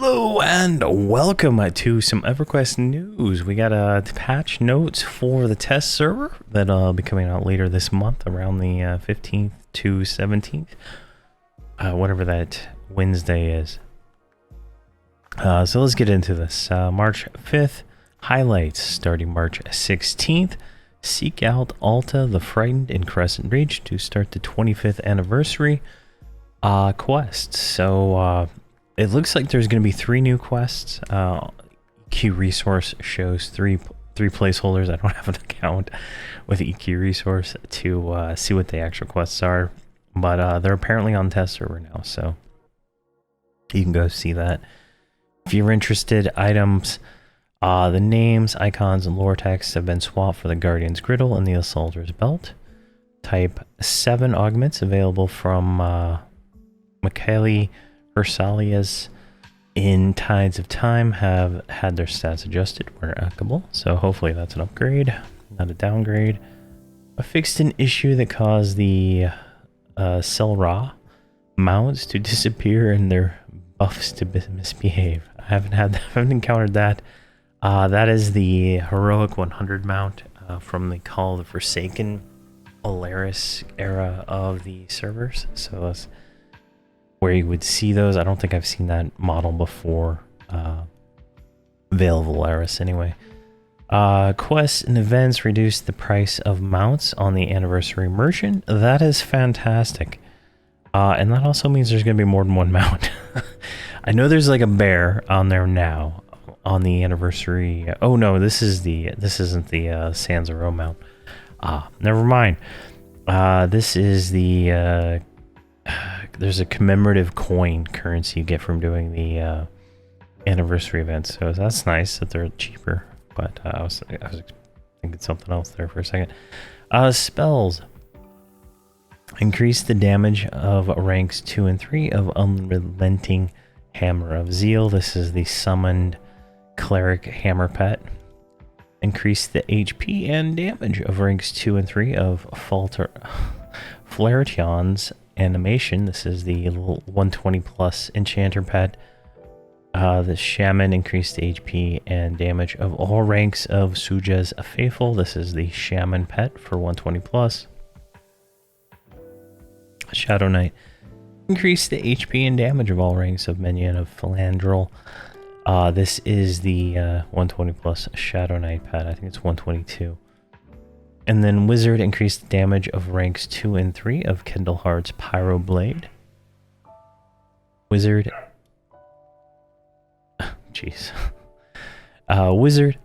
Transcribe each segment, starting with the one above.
Hello and welcome to some Everquest news. We got patch notes for the test server that'll be coming out later this month, around the 15th to 17th, whatever that Wednesday is. So let's get into this. March 5th, highlights starting March 16th. Seek out Alta the Frightened in Crescent Reach to start the 25th anniversary quest. So it looks like there's going to be 3 new quests. EQ Resource shows three placeholders. I don't have an account with EQ Resource to see what the actual quests are, but they're apparently on test server now, so you can go see that. If you're interested, items, the names, icons, and lore text have been swapped for the Guardian's Griddle and the Assaulter's Belt. Type 7 augments available from Michaeli Versalia's in Tides of Time have had their stats adjusted where applicable, so hopefully that's an upgrade, not a downgrade. I fixed an issue that caused the Selra mounts to disappear and their buffs to misbehave. I haven't encountered that. That is the Heroic 100 mount from the Call of the Forsaken Alaris era of the servers, so that's where you would see those. I don't think I've seen that model before. Veil of Alaris anyway. Quests and events reduce the price of mounts on the anniversary merchant. That is fantastic. And that also means there's going to be more than one mount. I know there's like a bear on there now on the anniversary. Oh no, this isn't the Sans Row mount. Never mind. This is the there's a commemorative coin currency you get from doing the anniversary event, so that's nice that they're cheaper. But I was thinking something else there for a second. Spells increase the damage of ranks 2 and 3 of Unrelenting Hammer of Zeal. This is the summoned cleric hammer pet. Increase the HP and damage of ranks 2 and 3 of Flaretion's Animation. This is the 120 plus enchanter pet. The shaman increased the HP and damage of all ranks of Suja's Faithful. This is the shaman pet for 120 plus. Shadow Knight increased the HP and damage of all ranks of minion of Philandrel. This is the 120 plus Shadow Knight pet. I think it's 122. And then Wizard increased the damage of ranks 2 and 3 of Kendallheart's Pyro Blade. Wizard. Jeez. Wizard,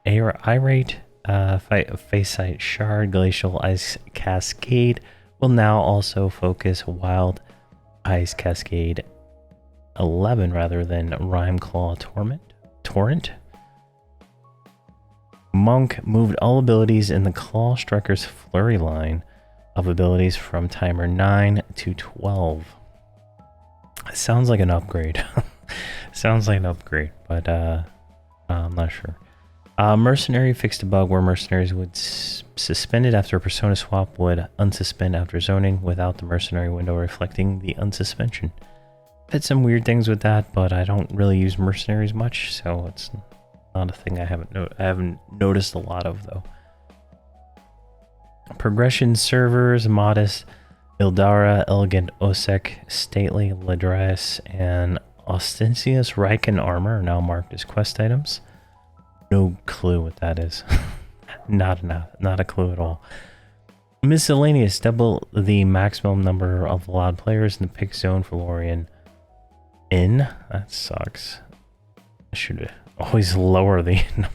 Irate, Faceit Shard, Glacial Ice Cascade will now also focus Wild Ice Cascade 11 rather than Rime Claw Torrent. Monk moved all abilities in the Claw Striker's Flurry line of abilities from timer 9 to 12. It sounds like an upgrade. Sounds like an upgrade, but I'm not sure. Mercenary fixed a bug where mercenaries would suspended after a persona swap would unsuspend after zoning without the mercenary window reflecting the unsuspension. Did some weird things with that, but I don't really use mercenaries much, so it's not a thing I haven't noticed a lot of though. Progression servers, Modest, Ildara, Elegant Osek, Stately, Ladrias, and Ostentious Riken armor are now marked as quest items. No clue what that is. not a clue at all. Miscellaneous, double the maximum number of allowed players in the pick zone for Lorien. That sucks. I should always lower the number.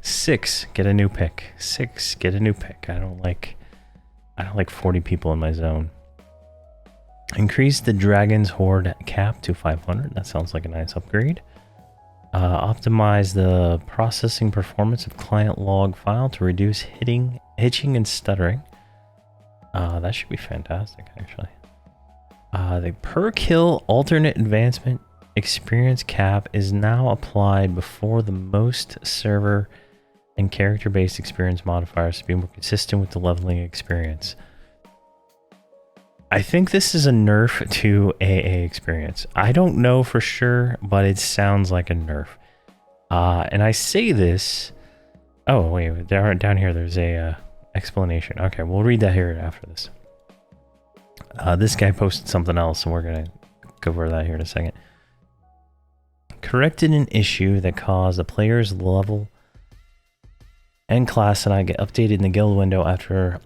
6, get a new pick. 6, get a new pick. I don't like 40 people in my zone. Increase the Dragon's Horde cap to 500. That sounds like a nice upgrade. Optimize the processing performance of client log file to reduce hitching and stuttering. That should be fantastic, actually. The per kill alternate advancement experience cap is now applied before the most server and character-based experience modifiers to be more consistent with the leveling experience. I think this is a nerf to AA experience. I don't know for sure, but it sounds like a nerf. And I say this. Oh wait, down here there's a explanation. Okay, we'll read that here after this. This guy posted something else, and we're gonna go over that here in a second. Corrected an issue that caused a player's level and class and I get updated in the guild window after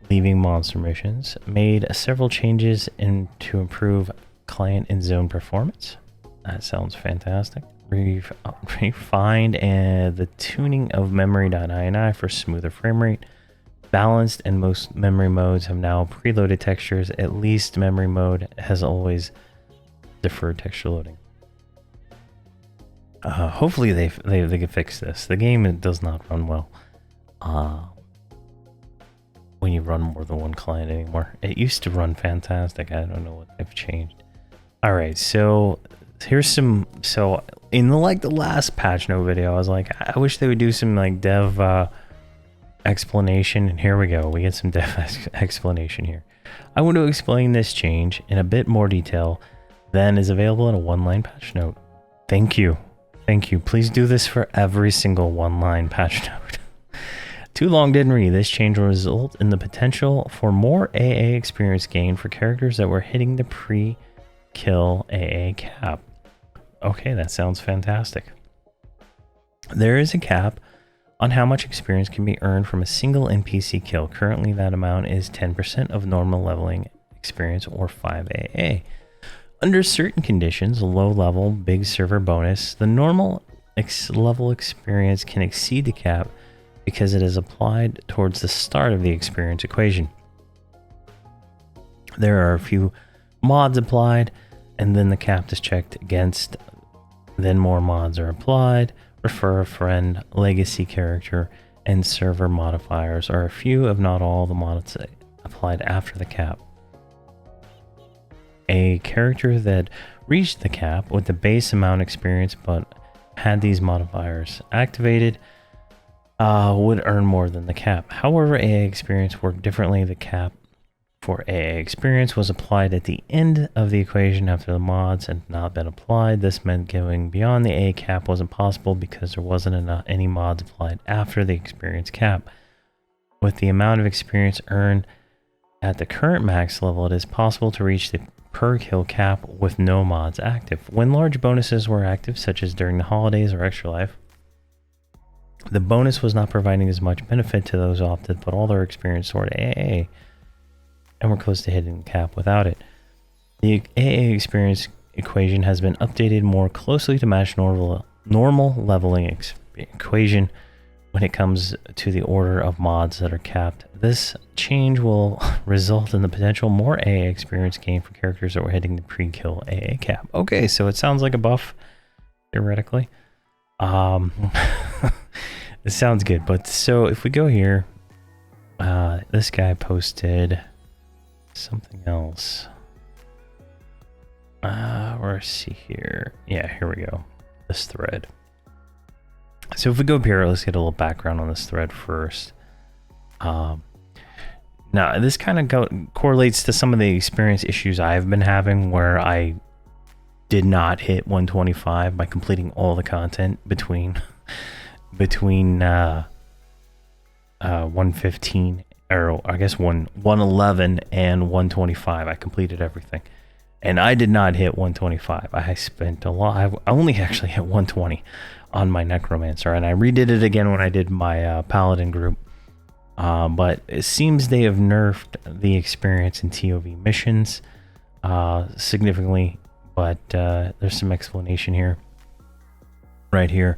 leaving monster missions. Made several changes to improve client and zone performance. That sounds fantastic. Refined the tuning of memory.ini for smoother frame rate. Balanced, and most memory modes have now preloaded textures. At least memory mode has always deferred texture loading. Hopefully they can fix this. The game does not run well when you run more than one client anymore. It used to run fantastic. I don't know what they've changed. All right, so here's some. So in the last patch note video, I was like, I wish they would do some like dev explanation, and here we go. We get some dev explanation here. I want to explain this change in a bit more detail than is available in a one-line patch note. Thank you. Thank you. Please do this for every single one-line patch note. Too long didn't read. This change will result in the potential for more AA experience gain for characters that were hitting the pre-kill AA cap. Okay, that sounds fantastic. There is a cap on how much experience can be earned from a single NPC kill. Currently, that amount is 10% of normal leveling experience, or 5 AA. Under certain conditions, low level, big server bonus, the normal level experience can exceed the cap because it is applied towards the start of the experience equation. There are a few mods applied, and then the cap is checked against. Then more mods are applied. Refer a friend, legacy character, and server modifiers are a few, if not all, the mods applied after the cap. A character that reached the cap with the base amount experience but had these modifiers activated would earn more than the cap. However, AA experience worked differently. The cap for AA experience was applied at the end of the equation after the mods had not been applied. This meant going beyond the AA cap wasn't possible because there wasn't any mods applied after the experience cap. With the amount of experience earned at the current max level, it is possible to reach the per kill cap with no mods active. When large bonuses were active, such as during the holidays or Extra Life, the bonus was not providing as much benefit to those opted, but all their experience toward AA and were close to hitting the cap without it. The AA experience equation has been updated more closely to match normal leveling equation when it comes to the order of mods that are capped. This change will result in the potential more AA experience gain for characters that were hitting the pre-kill AA cap. Okay, so it sounds like a buff, theoretically. It sounds good, but so if we go here, this guy posted something else. Let's see here. Yeah, here we go. This thread. So if we go up here, let's get a little background on this thread first. Now, this kind of correlates to some of the experience issues I've been having where I did not hit 125 by completing all the content between 115, or I guess 111 and 125. I completed everything. And I did not hit 125. I spent a lot. I only actually hit 120 on my Necromancer, and I redid it again when I did my Paladin group. But it seems they have nerfed the experience in TOV missions significantly, but there's some explanation here. Right here.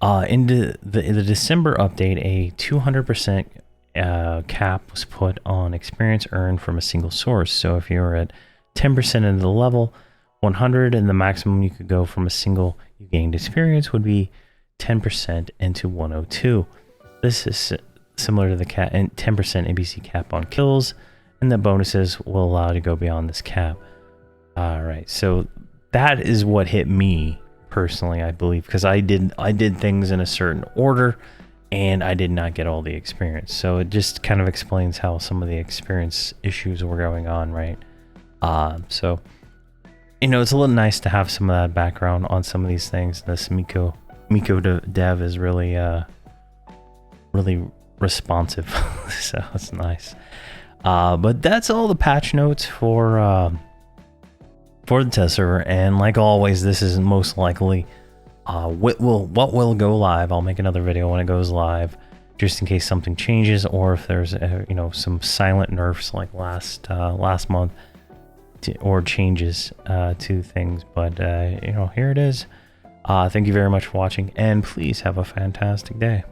In the December update, a 200% cap was put on experience earned from a single source. So if you're at 10% of the level, 100, and the maximum you could go from a single you gained experience would be 10% into 102. This is similar to the 10% NPC cap on kills, and the bonuses will allow you to go beyond this cap. All right, so that is what hit me personally, I believe, because I did things in a certain order, and I did not get all the experience. So it just kind of explains how some of the experience issues were going on, right? So, you know, it's a little nice to have some of that background on some of these things. This Miko dev is really, really responsive, so it's nice. But that's all the patch notes for the test server, and like always, this is most likely what will go live. I'll make another video when it goes live, just in case something changes, or if there's you know, some silent nerfs like last month, or changes to things. But you know, here it is. Thank you very much for watching, and please have a fantastic day.